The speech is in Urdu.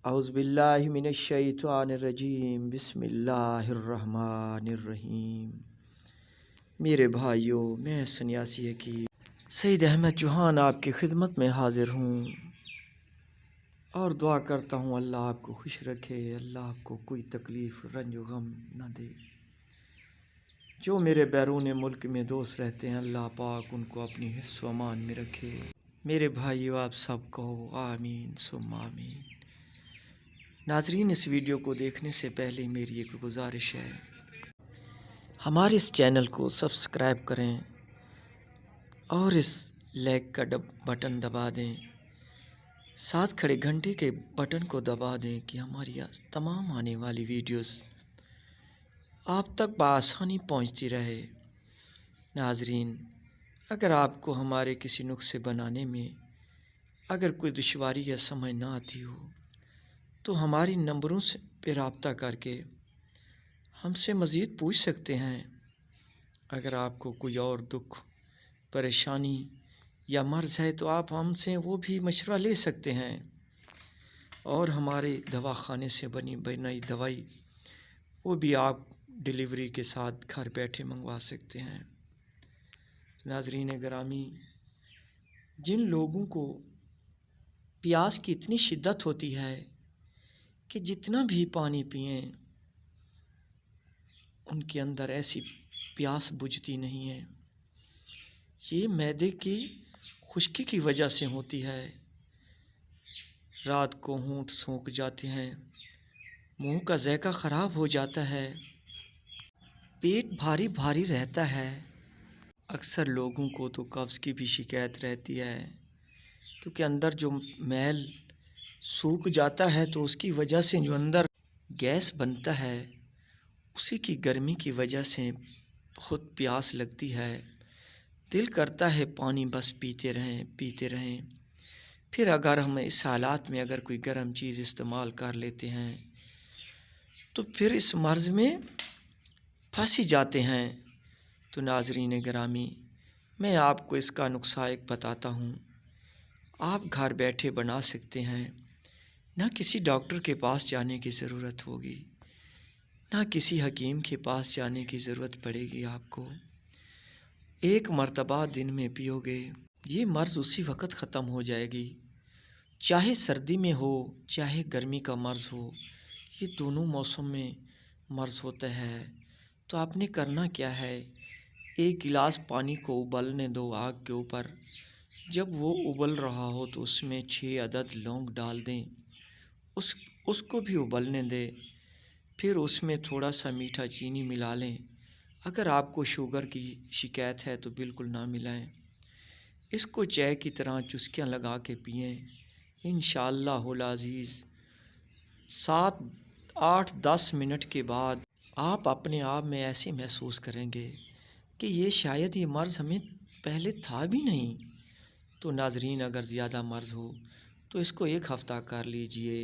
اعوذ باللہ من الشیطان الرجیم، بسم اللہ الرحمن الرحیم۔ میرے بھائیوں، میں سنیاسی حکیم سعید احمد چوہان آپ کی خدمت میں حاضر ہوں اور دعا کرتا ہوں اللہ آپ کو خوش رکھے، اللہ آپ کو کوئی تکلیف رنج و غم نہ دے۔ جو میرے بیرون ملک میں دوست رہتے ہیں، اللہ پاک ان کو اپنی حفظ و امان میں رکھے۔ میرے بھائیوں، آپ سب کہو آمین ثم آمین۔ ناظرین، اس ویڈیو کو دیکھنے سے پہلے میری ایک گزارش ہے، ہمارے اس چینل کو سبسکرائب کریں اور اس لائک کا بٹن دبا دیں، ساتھ کھڑے گھنٹے کے بٹن کو دبا دیں کہ ہماری تمام آنے والی ویڈیوز آپ تک بآسانی پہنچتی رہے۔ ناظرین، اگر آپ کو ہمارے کسی نسخے بنانے میں اگر کوئی دشواری یا سمجھ نہ آتی ہو تو ہماری نمبروں پہ رابطہ کر کے ہم سے مزید پوچھ سکتے ہیں۔ اگر آپ کو کوئی اور دکھ، پریشانی یا مرض ہے تو آپ ہم سے وہ بھی مشورہ لے سکتے ہیں اور ہمارے دواخانے سے بنائی دوائی وہ بھی آپ ڈیلیوری کے ساتھ گھر بیٹھے منگوا سکتے ہیں۔ ناظرین گرامی، جن لوگوں کو پیاس کی اتنی شدت ہوتی ہے کہ جتنا بھی پانی پئیں ان کے اندر ایسی پیاس بجھتی نہیں ہے، یہ معدے کی خشکی کی وجہ سے ہوتی ہے۔ رات کو ہونٹ سوکھ جاتے ہیں، منہ کا ذائقہ خراب ہو جاتا ہے، پیٹ بھاری بھاری رہتا ہے۔ اکثر لوگوں کو تو قبض کی بھی شکایت رہتی ہے، کیونکہ اندر جو میل سوکھ جاتا ہے تو اس کی وجہ سے جو اندر گیس بنتا ہے، اسی کی گرمی کی وجہ سے بہت پیاس لگتی ہے، دل کرتا ہے پانی بس پیتے رہیں۔ پھر اگر ہم اس حالات میں اگر کوئی گرم چیز استعمال کر لیتے ہیں تو پھر اس مرض میں پھنس جاتے ہیں۔ تو ناظرین گرامی، میں آپ کو اس کا نسخہ ایک بتاتا ہوں، آپ گھر بیٹھے بنا سکتے ہیں، نہ کسی ڈاکٹر کے پاس جانے کی ضرورت ہوگی، نہ کسی حکیم کے پاس جانے کی ضرورت پڑے گی۔ آپ کو ایک مرتبہ دن میں پیو گے، یہ مرض اسی وقت ختم ہو جائے گی، چاہے سردی میں ہو چاہے گرمی کا مرض ہو، یہ دونوں موسم میں مرض ہوتا ہے۔ تو آپ نے کرنا کیا ہے، ایک گلاس پانی کو ابلنے دو آگ کے اوپر، جب وہ ابل رہا ہو تو اس میں 6 عدد لونگ ڈال دیں، اس کو بھی ابلنے دیں، پھر اس میں تھوڑا سا میٹھا چینی ملا لیں۔ اگر آپ کو شوگر کی شکایت ہے تو بالکل نہ ملائیں، اس کو چائے کی طرح چسکیاں لگا کے پئیں، انشاءاللہ العزیز 7، 8، 10 منٹ کے بعد آپ اپنے آپ میں ایسے محسوس کریں گے کہ یہ شاید یہ مرض ہمیں پہلے تھا بھی نہیں۔ تو ناظرین، اگر زیادہ مرض ہو تو اس کو 1 ہفتہ کر لیجئے،